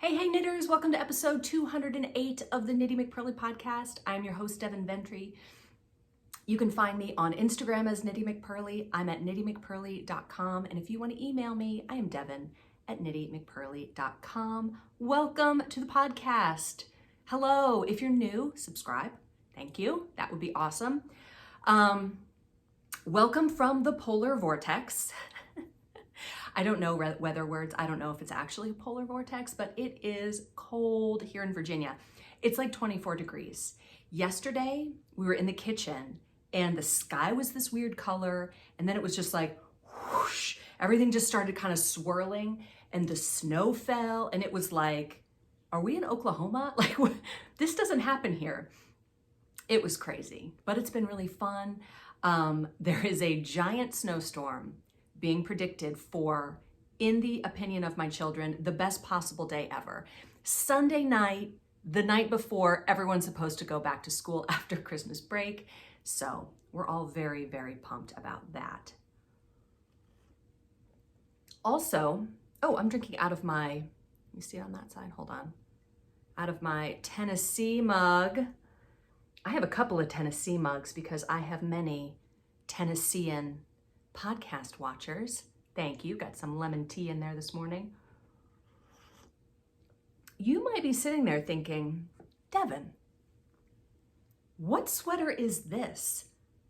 Hey knitters, welcome to episode 208 of the Knitty McPurly podcast. I'm your host, Devin AT. You can find me on Instagram as Knitty McPurly. I'm at KnittyMcPurly.com. And if you want to email me, I am Devin at KnittyMcPurly.com. Welcome to the podcast. Hello, if you're new, subscribe. Thank you. That would be awesome. Welcome from the polar vortex. I don't know weather words. I don't know if it's actually a polar vortex, but it is cold here in Virginia. It's like 24 degrees. Yesterday, we were in the kitchen and the sky was this weird color. And then it was just like, whoosh, everything just started kind of swirling and the snow fell. And it was like, are we in Oklahoma? Like, this doesn't happen here. It was crazy, but it's been really fun. There is a giant snowstorm being predicted for, in the opinion of my children, the best possible day ever. Sunday night, the night before everyone's supposed to go back to school after Christmas break. So we're all very, very pumped about that. Also, I'm drinking out of my, let me see on that side, hold on. Out of my Tennessee mug. I have a couple of Tennessee mugs because I have many Tennessean podcast watchers. Thank you. Got some lemon tea in there this morning. You might be sitting there thinking, Devin, what sweater is this?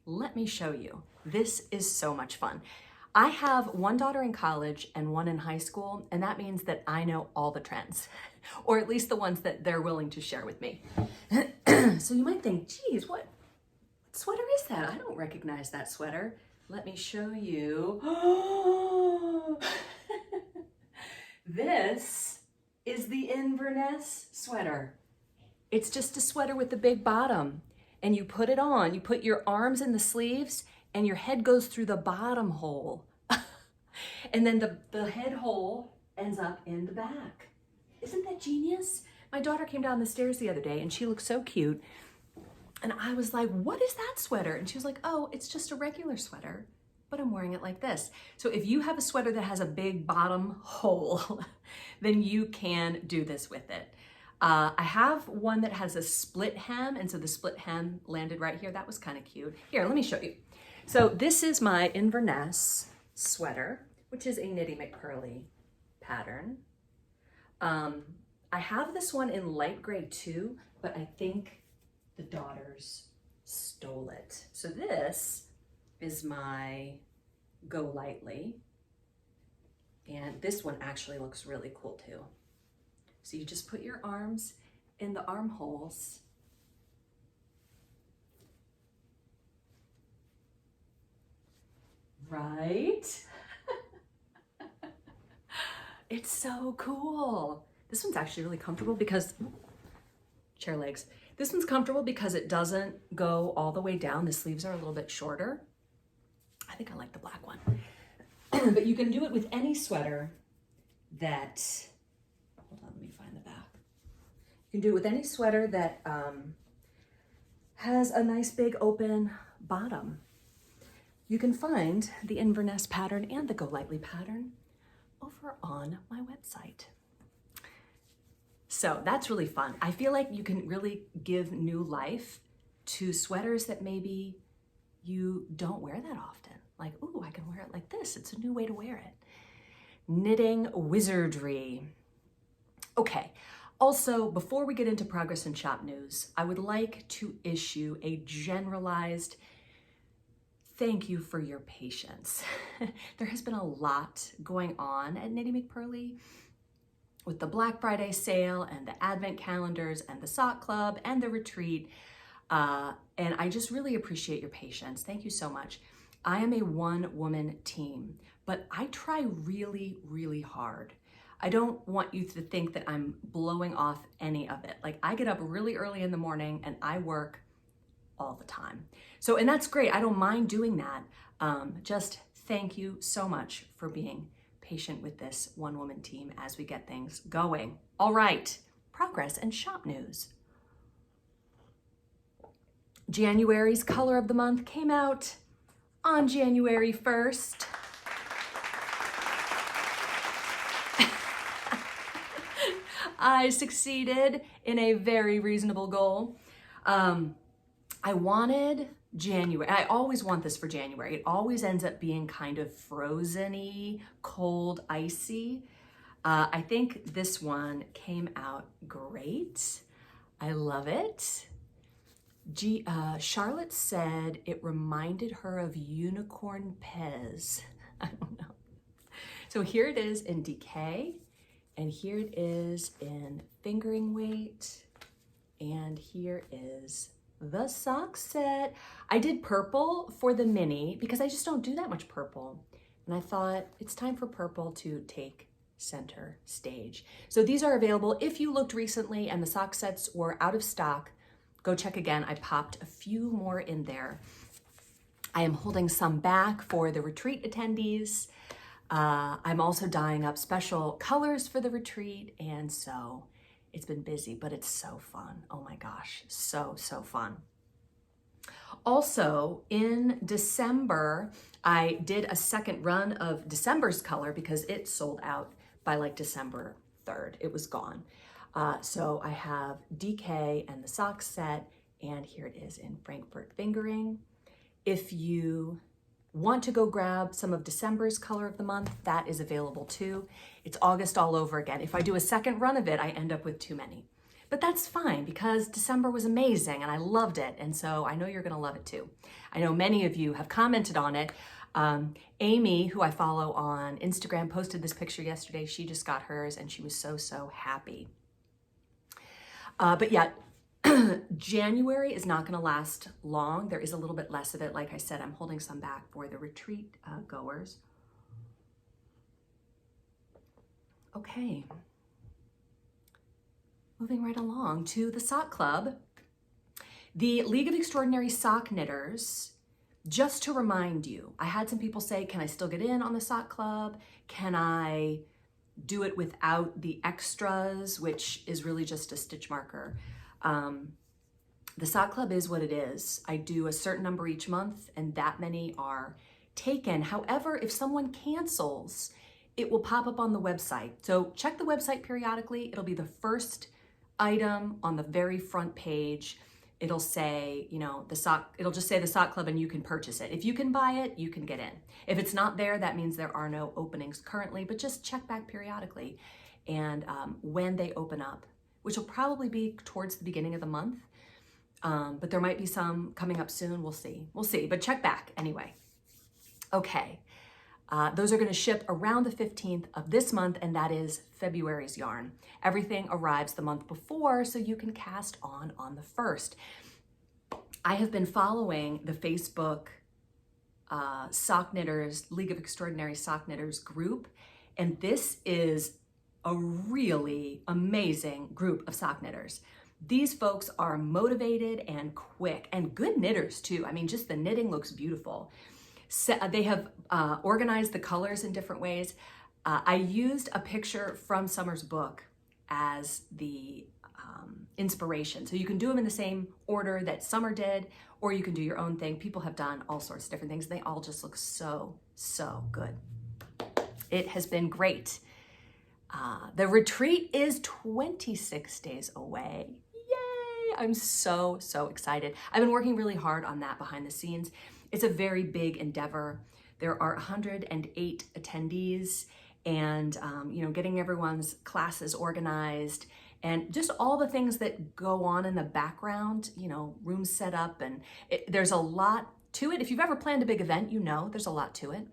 Let me show you. This is so much fun. I have one daughter in college and one in high school, and that means that I know all the trends, or at least the ones that they're willing to share with me. So you might think, geez, what sweater is that? I don't recognize that sweater. Let me show you. This is the Inverness sweater. It's just a sweater with a big bottom, and you put it on. You put your arms in the sleeves, and your head goes through the bottom hole. And then the head hole ends up in the back. Isn't that genius? My daughter came down the stairs the other day, and she looked so cute. And I was like, what is that sweater? And she was like, oh, it's just a regular sweater, but I'm wearing it like this. So if you have a sweater that has a big bottom hole, then you can do this with it. I have one that has a split hem, and so the split hem landed right here. That was kind of cute. Here, let me show you. So this is my Inverness sweater, which is a Knitty McPurly pattern. I have this one in light gray too, but I think the daughters stole it. So this is my Go Lightly. And this one actually looks really cool too. So you just put your arms in the armholes. Right? It's so cool. This one's actually really comfortable because, chair legs. This one's comfortable because it doesn't go all the way down. The sleeves are a little bit shorter. I think I like the black one. But you can do it with any sweater that, hold on, let me find the back. You can do it with any sweater that has a nice big open bottom. You can find the Inverness pattern and the Go Lightly pattern over on my website. So that's really fun. I feel like you can really give new life to sweaters that maybe you don't wear that often. Like, ooh, I can wear it like this. It's a new way to wear it. Knitting wizardry. Okay, also, before we get into progress and shop news, I would like to issue a generalized thank you for your patience. There has been a lot going on at Knitty McPurly with the Black Friday sale and the advent calendars and the sock club and the retreat. And I just really appreciate your patience. Thank you so much. I am a one-woman team, but I try really, really hard. I don't want you to think that I'm blowing off any of it. Like, I get up really early in the morning and I work all the time. So, and that's great. I don't mind doing that. Just thank you so much for being patient with this one-woman team as we get things going. All right, progress and shop news. January's color of the month came out on January 1st. I succeeded in a very reasonable goal. I wanted January. I always want this for January. It always ends up being kind of frozen-y, cold, icy. I think this one came out great. I love it. Charlotte said it reminded her of Unicorn Pez. I don't know. So here it is in DK, and here it is in fingering weight, and here is the sock set. I did purple for the mini because I just don't do that much purple. And I thought it's time for purple to take center stage. So these are available. If you looked recently and the sock sets were out of stock, go check again. I popped a few more in there. I am holding some back for the retreat attendees. I'm also dyeing up special colors for the retreat, and so it's been busy, but it's so fun. Oh my gosh, so fun. Also, in December, I did a second run of December's color because it sold out by like December 3rd. It was gone. So I have DK and the sock set, and here it is in Frankfurt fingering. If you want to go grab some of December's color of the month, that is available too. It's August all over again. If I do a second run of it, I end up with too many. But that's fine because December was amazing and I loved it. And so I know you're gonna love it too. I know many of you have commented on it. Amy, who I follow on Instagram, posted this picture yesterday. She just got hers and she was so happy. But yeah, January is not gonna last long. There is a little bit less of it. Like I said, I'm holding some back for the retreat goers. Okay, moving right along to the sock club. The League of Extraordinary Sock Knitters, just to remind you, I had some people say, can I still get in on the sock club? Can I do it without the extras, which is really just a stitch marker? The sock club is what it is. I do a certain number each month and that many are taken. However, if someone cancels, it will pop up on the website. So check the website periodically. It'll be the first item on the very front page. It'll say, you know, it'll just say the sock club and you can purchase it. If you can buy it, you can get in. If it's not there, that means there are no openings currently, but just check back periodically. And when they open up, which will probably be towards the beginning of the month, but there might be some coming up soon. We'll see, but check back anyway. Okay, those are gonna ship around the 15th of this month, and that is February's yarn. Everything arrives the month before, so you can cast on the 1st. I have been following the Facebook Sock Knitters, League of Extraordinary Sock Knitters group, and this is a really amazing group of sock knitters. These folks are motivated and quick and good knitters too. I mean, just the knitting looks beautiful. So, they have organized the colors in different ways. I used a picture from Summer's book as the inspiration. So you can do them in the same order that Summer did, or you can do your own thing. People have done all sorts of different things. They all just look so good. It has been great. The retreat is 26 days away. Yay! I'm so excited. I've been working really hard on that behind the scenes. It's a very big endeavor. There are 108 attendees, and you know, getting everyone's classes organized and just all the things that go on in the background, you know, rooms set up, and there's a lot to it. If you've ever planned a big event, you know there's a lot to it.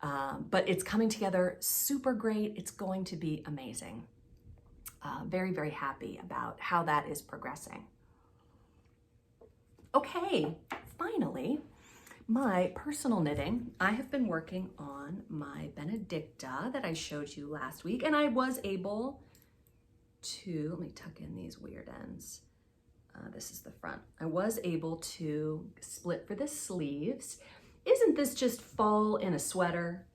But it's coming together super great. It's going to be amazing. Very happy about how that is progressing. Okay, finally, my personal knitting. I have been working on my Benedicta that I showed you last week, and I was able to, let me tuck in these weird ends. This is the front. I was able to split for the sleeves. Isn't this just fall in a sweater?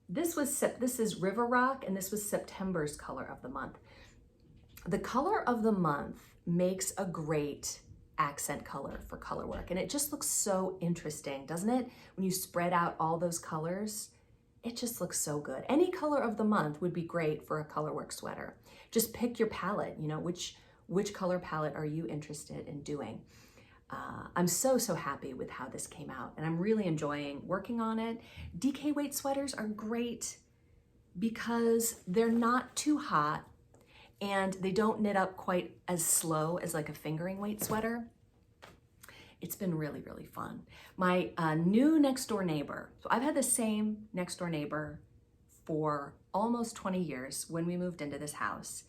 This is River Rock, and this was September's color of the month. The color of the month makes a great accent color for color work, and it just looks so interesting, doesn't it? When you spread out all those colors, It just looks so good. Any color of the month would be great for a colorwork sweater. Just pick your palette, you know, which color palette are you interested in doing? I'm so happy with how this came out, and I'm really enjoying working on it. DK weight sweaters are great because they're not too hot and they don't knit up quite as slow as like a fingering weight sweater. It's been really fun. My new next door neighbor, so I've had the same next door neighbor for almost 20 years when we moved into this house,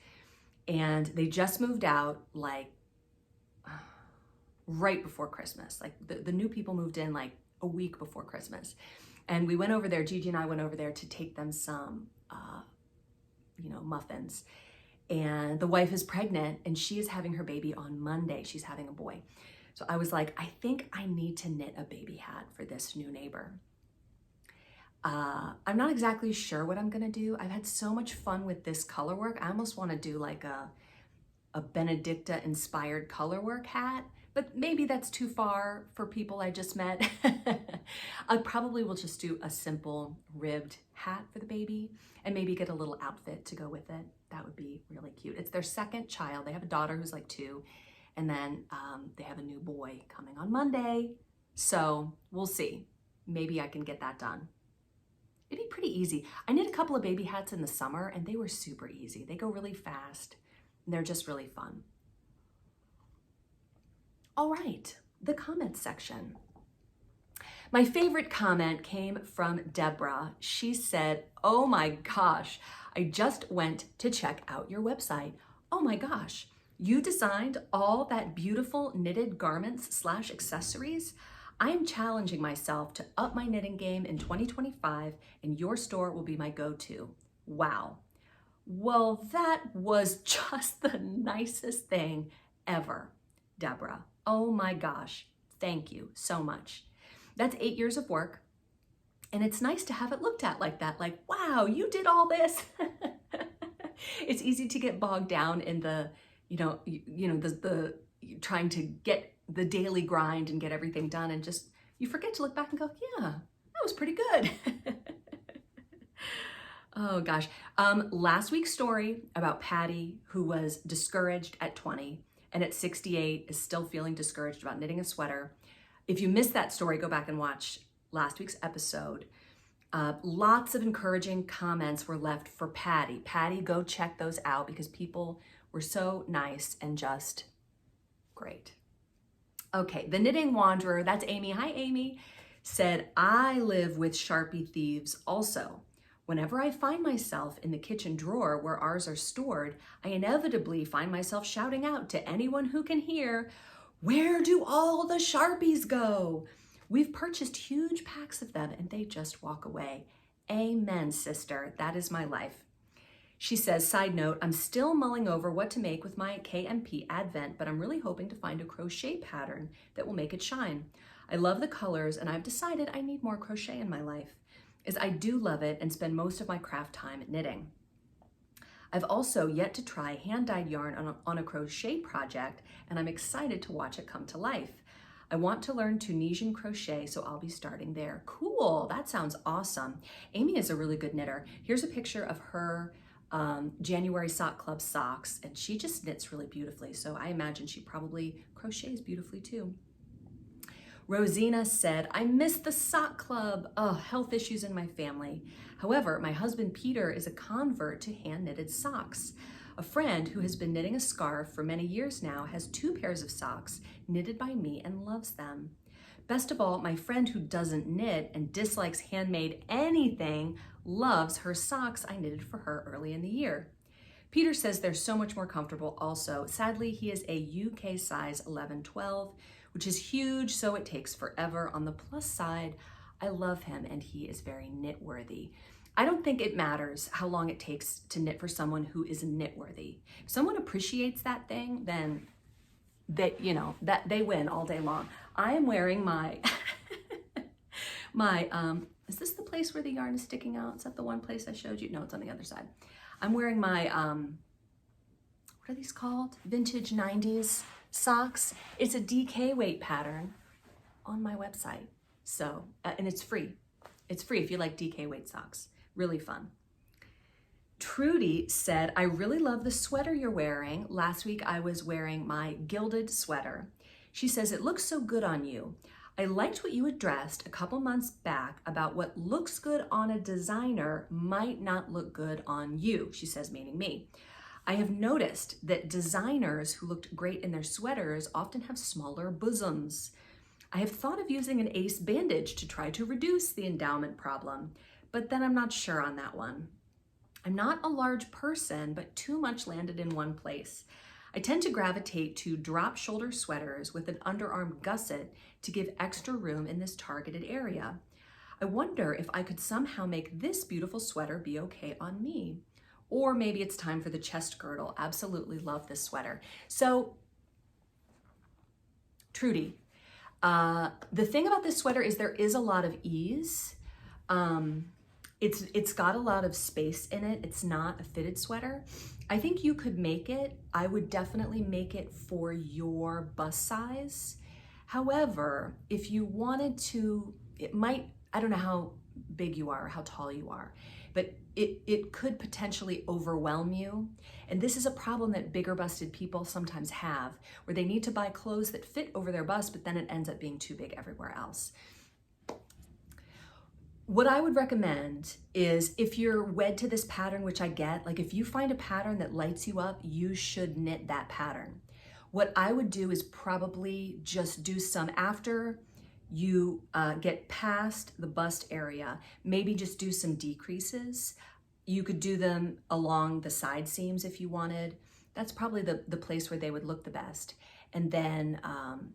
and they just moved out like right before Christmas. Like the new people moved in like a week before Christmas. And we went over there, Gigi and I went over there to take them some, you know, muffins. And the wife is pregnant and she is having her baby on Monday. She's having a boy. So I was like, I think I need to knit a baby hat for this new neighbor. I'm not exactly sure what I'm gonna do. I've had so much fun with this color work. I almost wanna do like a Benedicta inspired color work hat, but maybe that's too far for people I just met. I probably will just do a simple ribbed hat for the baby and maybe get a little outfit to go with it. That would be really cute. It's their second child. They have a daughter who's like 2, and then they have a new boy coming on Monday. So we'll see. Maybe I can get that done. It'd be pretty easy. I knit a couple of baby hats in the summer and they were super easy. They go really fast and they're just really fun. All right, the comments section. My favorite comment came from Deborah. She said, oh my gosh, I just went to check out your website. Oh my gosh, you designed all that beautiful knitted garments / accessories? I am challenging myself to up my knitting game in 2025 and your store will be my go-to. Wow. Well, that was just the nicest thing ever, Deborah. Oh my gosh, thank you so much. That's 8 years of work, and it's nice to have it looked at like that, like, wow, you did all this. It's easy to get bogged down in the, the trying to get the daily grind and get everything done, and just, you forget to look back and go, yeah, that was pretty good. Oh gosh. Last week's story about Patty, who was discouraged at 20 and at 68 is still feeling discouraged about knitting a sweater. If you missed that story, go back and watch last week's episode. Lots of encouraging comments were left for Patty. Patty, go check those out because people were so nice and just great. Okay, the Knitting Wanderer, that's Amy. Hi, Amy. Said, I live with Sharpie thieves also. Whenever I find myself in the kitchen drawer where ours are stored, I inevitably find myself shouting out to anyone who can hear, where do all the Sharpies go? We've purchased huge packs of them and they just walk away. Amen, sister. That is my life. She says, side note, I'm still mulling over what to make with my KMP Advent, but I'm really hoping to find a crochet pattern that will make it shine. I love the colors and I've decided I need more crochet in my life, as I do love it and spend most of my craft time knitting. I've also yet to try hand-dyed yarn on a crochet project, and I'm excited to watch it come to life. I want to learn Tunisian crochet, so I'll be starting there. Cool, that sounds awesome. Amy is a really good knitter. Here's a picture of her January Sock Club socks, and she just knits really beautifully, so I imagine she probably crochets beautifully too. Rosina said, I miss the sock club. Oh, health issues in my family. However, my husband Peter is a convert to hand knitted socks. A friend who has been knitting a scarf for many years now has 2 pairs of socks knitted by me and loves them. Best of all, my friend who doesn't knit and dislikes handmade anything loves her socks I knitted for her early in the year. Peter says they're so much more comfortable also. Sadly, he is a UK size 11-12, which is huge, so it takes forever. On the plus side, I love him and he is very knit-worthy. I don't think it matters how long it takes to knit for someone who is knit-worthy. If someone appreciates that thing, then they win all day long. I am wearing my, is this the place where the yarn is sticking out? Is that the one place I showed you? No, it's on the other side. I'm wearing my, what are these called? Vintage 90s socks. It's a DK weight pattern on my website. So, and it's free. It's free if you like DK weight socks. Really fun. Trudy said, I really love the sweater you're wearing. Last week I was wearing my gilded sweater. She says, it looks so good on you. I liked what you addressed a couple months back about what looks good on a designer might not look good on you, she says, meaning me. I have noticed that designers who looked great in their sweaters often have smaller bosoms. I have thought of using an ace bandage to try to reduce the endowment problem, but then I'm not sure on that one. I'm not a large person, but too much landed in one place. I tend to gravitate to drop shoulder sweaters with an underarm gusset to give extra room in this targeted area. I wonder if I could somehow make this beautiful sweater be okay on me. Or maybe it's time for the chest girdle. Absolutely love this sweater. So, Trudy, the thing about this sweater is there is a lot of ease. It's got a lot of space in it. It's not a fitted sweater. I think you could make it. I would definitely make it for your bust size. However, if you wanted to, it might, I don't know how big you are or how tall you are, but it could potentially overwhelm you. And this is a problem that bigger busted people sometimes have, where they need to buy clothes that fit over their bust, but then it ends up being too big everywhere else. What I would recommend is if you're wed to this pattern, which I get, like if you find a pattern that lights you up, you should knit that pattern. What I would do is probably just do some after you get past the bust area, maybe just do some decreases. You could do them along the side seams if you wanted. That's probably the place where they would look the best. And then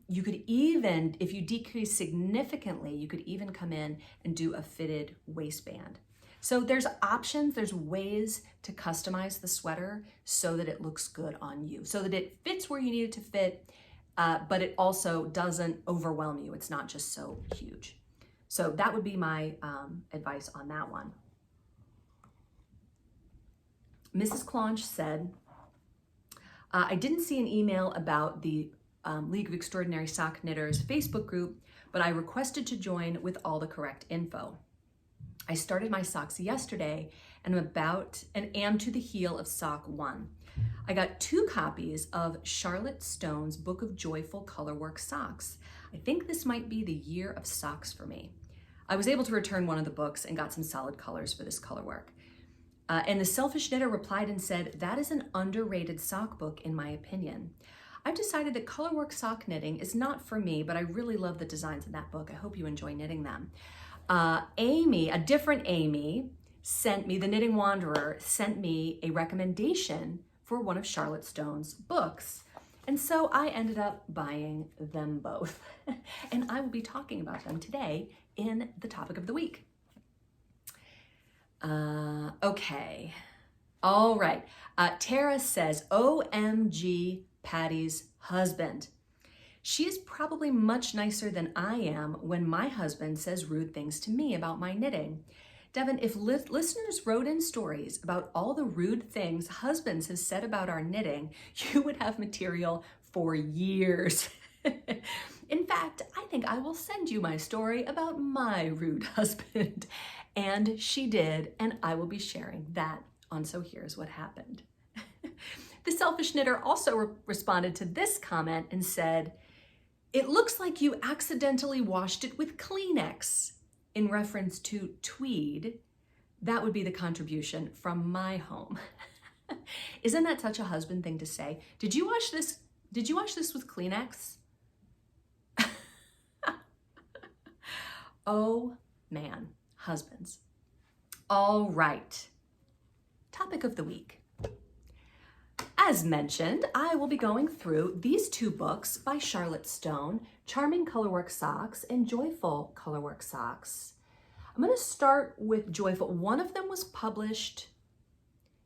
you could even, if you decrease significantly, you could even come in and do a fitted waistband. So there's options, there's ways to customize the sweater so that it looks good on you, so that it fits where you need it to fit, but it also doesn't overwhelm you. It's not just so huge. So that would be my advice on that one. Mrs. Clonch said, I didn't see an email about the League of Extraordinary Sock Knitters Facebook group, but I requested to join with all the correct info. I started my socks yesterday and am to the heel of sock 1. I got 2 copies of Charlotte Stone's Book of Joyful Colorwork socks. I think this might be the year of socks for me. I was able to return one of the books and got some solid colors for this colorwork. And the Selfish Knitter replied and said, that is an underrated sock book in my opinion. I've decided that colorwork sock knitting is not for me, but I really love the designs in that book. I hope you enjoy knitting them. Amy, a different Amy, sent me, the Knitting Wanderer, sent me a recommendation for one of Charlotte Stone's books. And so I ended up buying them both. And I will be talking about them today in the topic of the week. Okay. All right. Tara says, OMG, Patty's husband. She is probably much nicer than I am when my husband says rude things to me about my knitting. Devin, if listeners wrote in stories about all the rude things husbands have said about our knitting, you would have material for years. In fact, I think I will send you my story about my rude husband. And she did, and I will be sharing that on So Here's What Happened. The Selfish Knitter also responded to this comment and said, it looks like you accidentally washed it with Kleenex, in reference to tweed. That would be the contribution from my home. Isn't that such a husband thing to say? Did you wash this with Kleenex? Oh man, husbands. All right, topic of the week. As mentioned, I will be going through these 2 books by Charlotte Stone, Charming Colorwork Socks and Joyful Colorwork Socks. I'm going to start with Joyful. One of them was published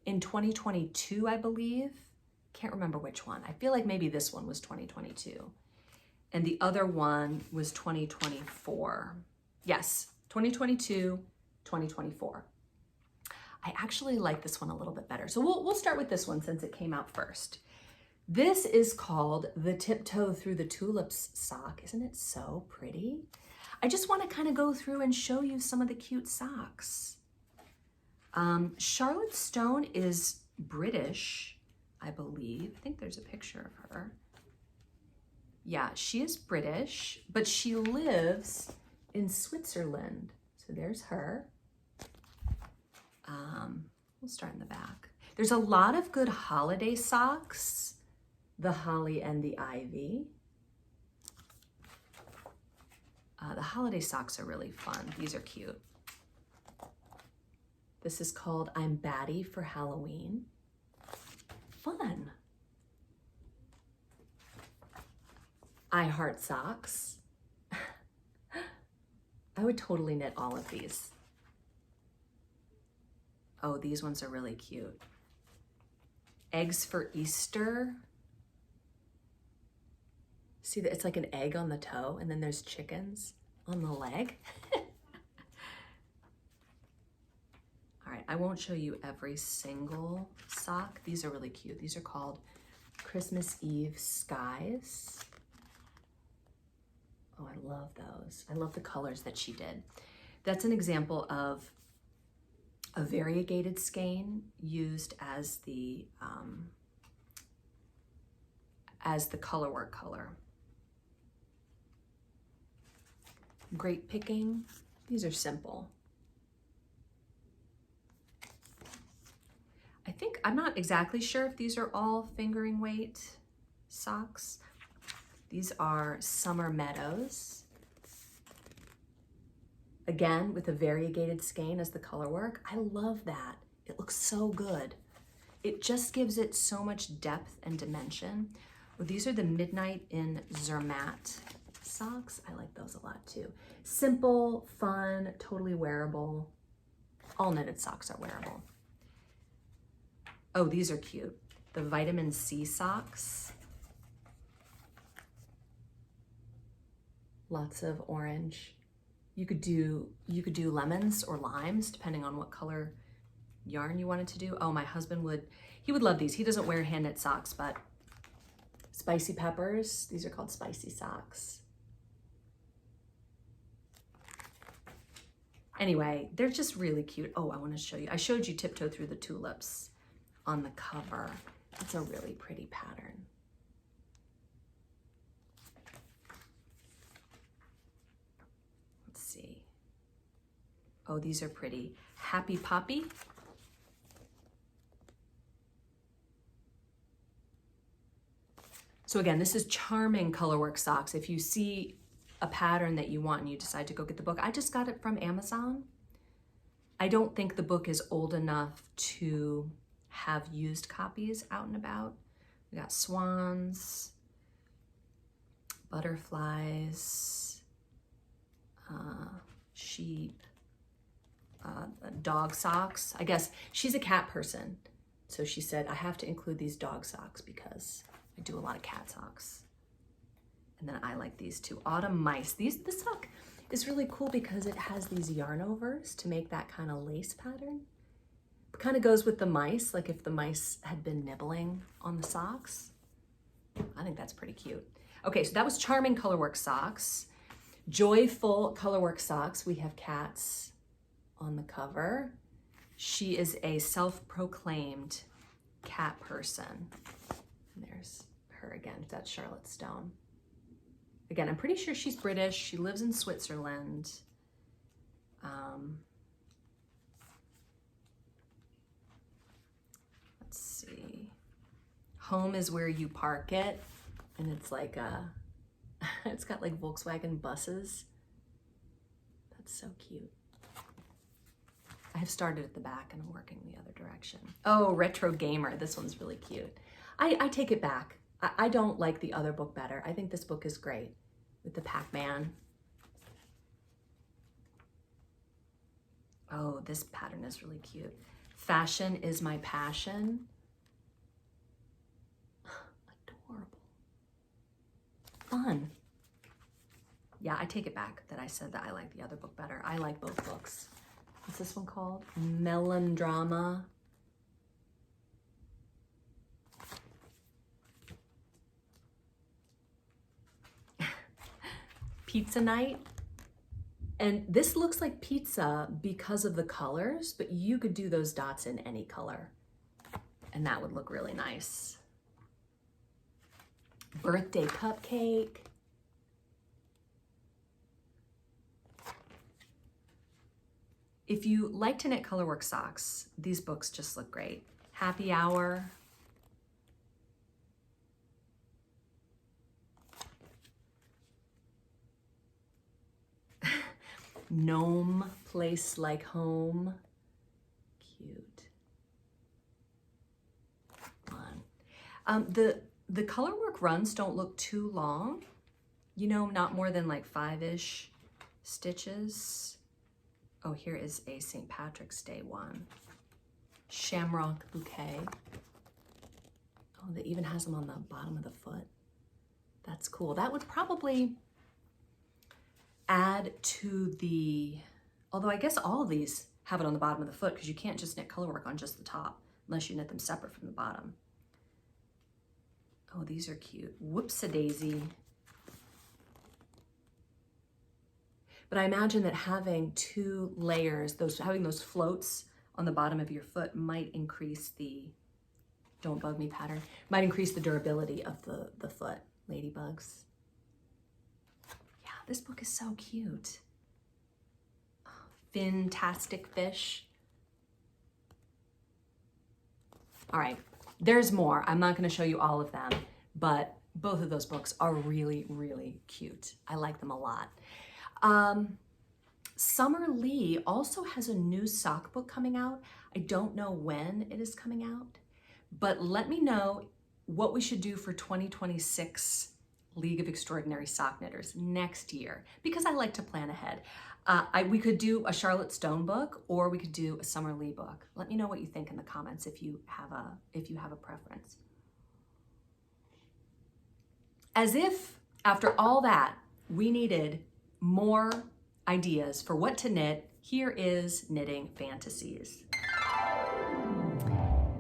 in 2022, I believe. Can't remember which one. I feel like maybe this one was 2022. And the other one was 2024. Yes, 2022, 2024. I actually like this one a little bit better. So we'll start with this one since it came out first. This is called the Tiptoe Through the Tulips sock. Isn't it so pretty? I just want to kind of go through and show you some of the cute socks. Charlotte Stone is British, I believe. I think there's a picture of her. Yeah, she is British, but she lives in Switzerland. So there's her. We'll start in the back. There's a lot of good holiday socks. The Holly and the Ivy. The holiday socks are really fun. These are cute. This is called I'm Batty for Halloween. Fun. I Heart Socks. I would totally knit all of these. Oh, these ones are really cute. Eggs for Easter. See that it's like an egg on the toe and then there's chickens on the leg. All right, I won't show you every single sock. These are really cute. These are called Christmas Eve Skies. Oh, I love those. I love the colors that she did. That's an example of a variegated skein used as the colorwork color. Great picking. These are simple. I'm not exactly sure if these are all fingering weight socks. These are Summer Meadows. Again, with a variegated skein as the color work. I love that. It looks so good. It just gives it so much depth and dimension. Well, these are the Midnight in Zermatt socks. I like those a lot too. Simple, fun, totally wearable. All knitted socks are wearable. Oh, these are cute. The Vitamin C socks. Lots of orange. You could do lemons or limes depending on what color yarn you wanted to do. Oh, my husband would love these. He doesn't wear hand knit socks, but spicy peppers. These are called spicy socks. Anyway, they're just really cute. Oh, I want to show you. I showed you Tiptoe Through the Tulips on the cover. It's a really pretty pattern. Let's see. Oh, these are pretty. Happy Poppy. So again, this is charming colorwork socks. If you see a pattern that you want and you decide to go get the book, I just got it from Amazon. I don't think the book is old enough to have used copies out and about. We got swans, butterflies, sheep, dog socks. I guess she's a cat person. So she said, I have to include these dog socks because I do a lot of cat socks. And then I like these too. Autumn Mice. This sock is really cool because it has these yarn overs to make that kind of lace pattern. It kind of goes with the mice, like if the mice had been nibbling on the socks. I think that's pretty cute. Okay, so that was charming colorwork socks. Joyful colorwork socks. We have cats on the cover. She is a self-proclaimed cat person. And there's her again. That's Charlotte Stone. Again, I'm pretty sure she's British. She lives in Switzerland. Let's see. Home is where you park it. And it's like it's got like Volkswagen buses. That's so cute. I have started at the back and I'm working the other direction. Oh, Retro Gamer. This one's really cute. I take it back. I don't like the other book better. I think this book is great with the Pac-Man. Oh, this pattern is really cute. Fashion is my passion. Adorable. Fun. Yeah, I take it back that I said that I like the other book better. I like both books. What's this one called? Melodrama. Pizza Night. And this looks like pizza because of the colors, but you could do those dots in any color and that would look really nice. Birthday cupcake. If you like to knit colorwork socks, these books just look great. Happy Hour. Gnome Place Like Home. Cute. Fun. The colorwork runs don't look too long. You know, not more than like 5-ish stitches. Oh, here is a St. Patrick's Day one. Shamrock Bouquet. Oh, that even has them on the bottom of the foot. That's cool. That would probably add to the, although I guess all of these have it on the bottom of the foot because you can't just knit colorwork on just the top unless you knit them separate from the bottom. Oh, these are cute. Whoops-a-daisy. But I imagine that having 2 layers, having those floats on the bottom of your foot might increase the, don't bug me pattern, might increase the durability of the foot. Ladybugs. Yeah, this book is so cute. Fantastic Fish. All right, there's more. I'm not going to show you all of them, but both of those books are really, really cute. I like them a lot. Summer Lee also has a new sock book coming out. I don't know when it is coming out, but let me know what we should do for 2026 League of Extraordinary Sock Knitters next year, because I like to plan ahead. We could do a Charlotte Stone book, or we could do a Summer Lee book. Let me know what you think in the comments if you have a preference. As if after all that we needed more ideas for what to knit, here is Knitting Fantasies.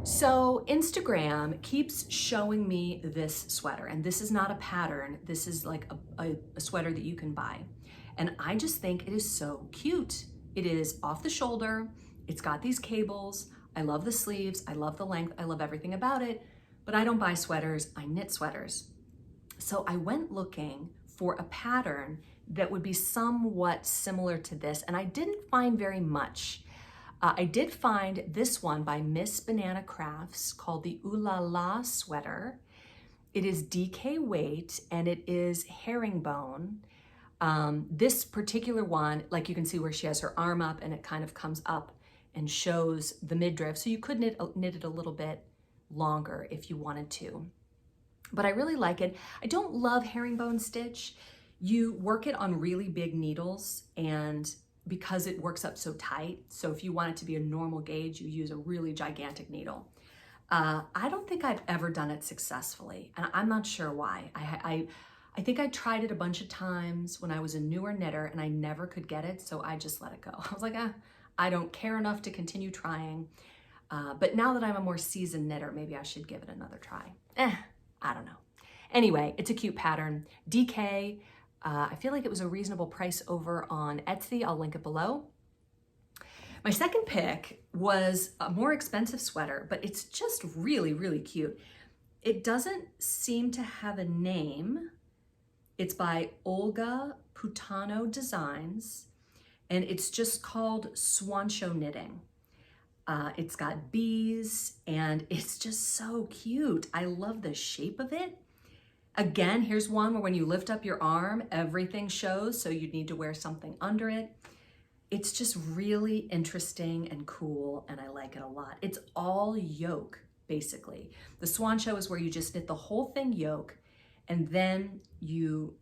So Instagram keeps showing me this sweater, and this is not a pattern. This is like a sweater that you can buy. And I just think it is so cute. It is off the shoulder. It's got these cables. I love the sleeves. I love the length. I love everything about it, but I don't buy sweaters. I knit sweaters. So I went looking for a pattern that would be somewhat similar to this, and I didn't find very much. I did find this one by Miss Banana Crafts called the Ooh La La sweater. It is DK weight and it is herringbone. This particular one, like you can see where she has her arm up and it kind of comes up and shows the midriff. So you could knit it a little bit longer if you wanted to. But I really like it. I don't love herringbone stitch. You work it on really big needles, and because it works up so tight, so if you want it to be a normal gauge, you use a really gigantic needle. I don't think I've ever done it successfully, and I'm not sure why. I think I tried it a bunch of times when I was a newer knitter and I never could get it, so I just let it go. I was like, I don't care enough to continue trying. But now that I'm a more seasoned knitter, maybe I should give it another try. I don't know. Anyway, it's a cute pattern. DK, I feel like it was a reasonable price over on Etsy. I'll link it below. My second pick was a more expensive sweater, but it's just really, really cute. It doesn't seem to have a name. It's by Olga Putano Designs, and it's just called Swancho Knitting. It's got bees, and it's just so cute. I love the shape of it. Again, here's one where when you lift up your arm, everything shows, so you need to wear something under it. It's just really interesting and cool, and I like it a lot. It's all yoke, basically. The Swancho is where you just knit the whole thing yoke, and then you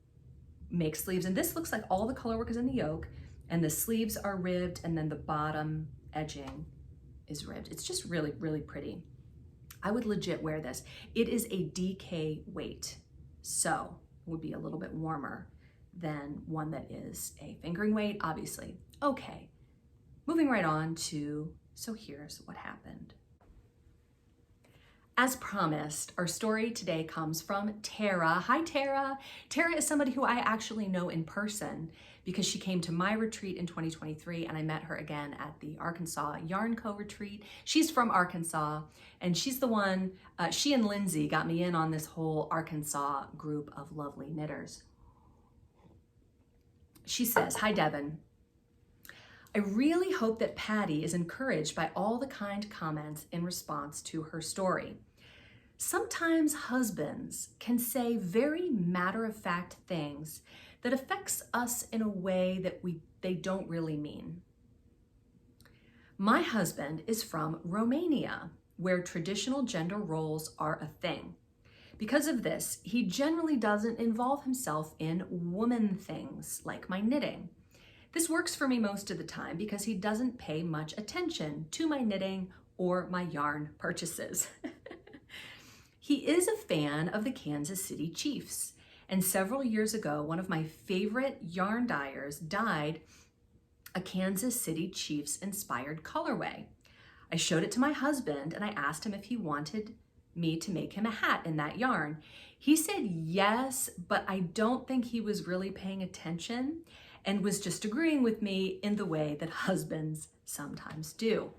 make sleeves. And this looks like all the color work is in the yoke, and the sleeves are ribbed, and then the bottom edging is ribbed. It's just really, really pretty. I would legit wear this. It is a DK weight, so it would be a little bit warmer than one that is a fingering weight, obviously. Okay, moving right on to, so here's what happened. As promised, our story today comes from Tara. Hi, Tara. Tara is somebody who I actually know in person because she came to my retreat in 2023 and I met her again at the Arkansas Yarn Co. retreat. She's from Arkansas and she's the one, she and Lindsay got me in on this whole Arkansas group of lovely knitters. She says, hi, Devin. I really hope that Patty is encouraged by all the kind comments in response to her story. Sometimes husbands can say very matter-of-fact things that affects us in a way that they don't really mean. My husband is from Romania, where traditional gender roles are a thing. Because of this, he generally doesn't involve himself in woman things like my knitting. This works for me most of the time because he doesn't pay much attention to my knitting or my yarn purchases. He is a fan of the Kansas City Chiefs, and several years ago, one of my favorite yarn dyers dyed a Kansas City Chiefs inspired colorway. I showed it to my husband and I asked him if he wanted me to make him a hat in that yarn. He said yes, but I don't think he was really paying attention and was just agreeing with me in the way that husbands sometimes do.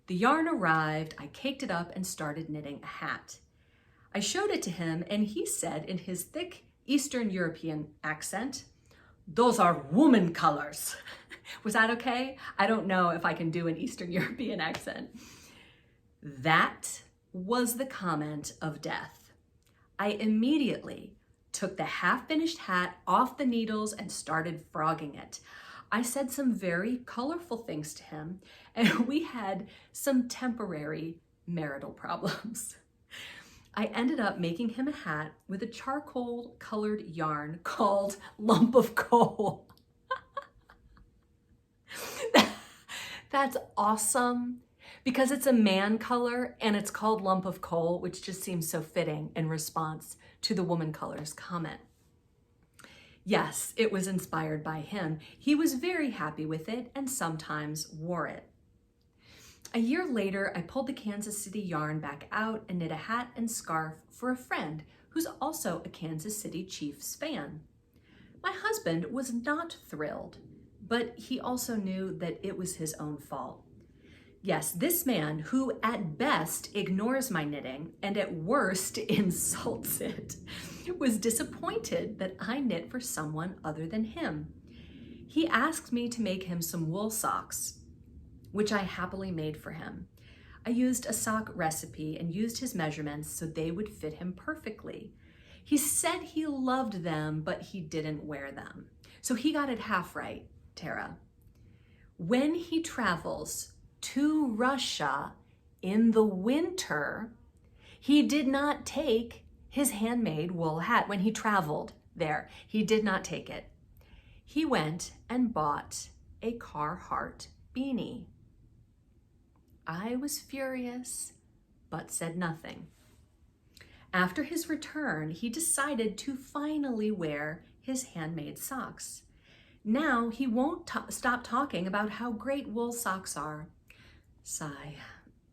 The yarn arrived, I caked it up and started knitting a hat. I showed it to him and he said in his thick Eastern European accent, "Those are woman colors." Was that okay? I don't know if I can do an Eastern European accent. That was the comment of death. I immediately took the half-finished hat off the needles and started frogging it. I said some very colorful things to him, and we had some temporary marital problems. I ended up making him a hat with a charcoal-colored yarn called Lump of Coal. That's awesome because it's a man color and it's called Lump of Coal, which just seems so fitting in response to the woman colors comment. Yes, it was inspired by him. He was very happy with it and sometimes wore it. A year later, I pulled the Kansas City yarn back out and knit a hat and scarf for a friend who's also a Kansas City Chiefs fan. My husband was not thrilled, but he also knew that it was his own fault. Yes, this man, who at best ignores my knitting and at worst insults it, was disappointed that I knit for someone other than him. He asked me to make him some wool socks, which I happily made for him. I used a sock recipe and used his measurements so they would fit him perfectly. He said he loved them, but he didn't wear them. So he got it half right, Tara. When he travels to Russia in the winter, he did not take his handmade wool hat when he traveled there. He did not take it. He went and bought a Carhartt beanie. I was furious, but said nothing. After his return, he decided to finally wear his handmade socks. Now he won't stop talking about how great wool socks are. Sigh.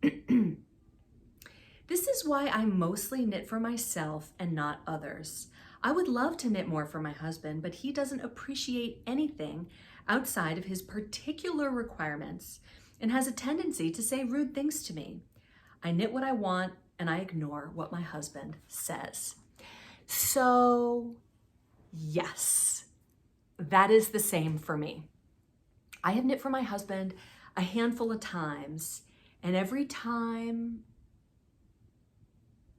This is why I mostly knit for myself and not others. I would love to knit more for my husband, but he doesn't appreciate anything outside of his particular requirements and has a tendency to say rude things to me. I knit what I want and I ignore what my husband says. So, yes, that is the same for me. I have knit for my husband a handful of times, and every time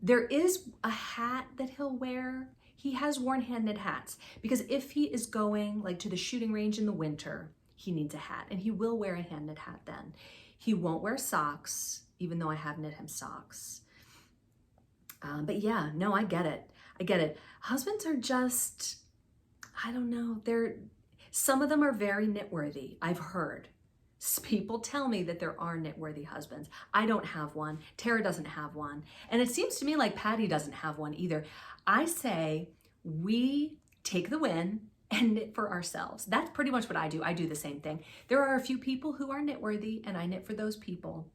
there is a hat that he'll wear. He has worn hand knit hats because if he is going like to the shooting range in the winter, he needs a hat and he will wear a hand knit hat then. He won't wear socks, even though I have knit him socks. But yeah, no, I get it. I get it. Husbands are just, I don't know, some of them are very knitworthy, I've heard. People tell me that there are knitworthy husbands. I don't have one. Tara doesn't have one. And it seems to me like Patty doesn't have one either. I say we take the win and knit for ourselves. That's pretty much what I do. I do the same thing. There are a few people who are knitworthy and I knit for those people.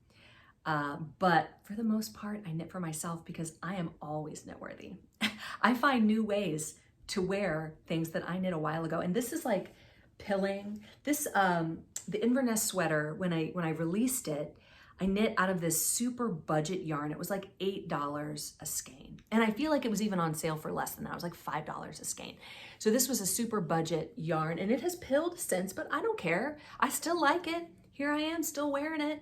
But for the most part, I knit for myself because I am always knit worthy. I find new ways to wear things that I knit a while ago. And this is like pilling. This, the Inverness sweater, when I released it, I knit out of this super budget yarn. It was like $8 a skein. And I feel like it was even on sale for less than that. It was like $5 a skein. So this was a super budget yarn, and it has pilled since, but I don't care. I still like it. Here I am still wearing it.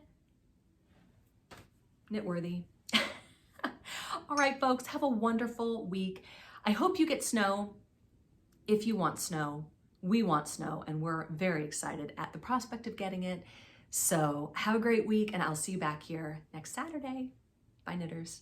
Knit worthy. All right, folks, have a wonderful week. I hope you get snow. If you want snow, we want snow, and we're very excited at the prospect of getting it. So have a great week, and I'll see you back here next Saturday. Bye, knitters.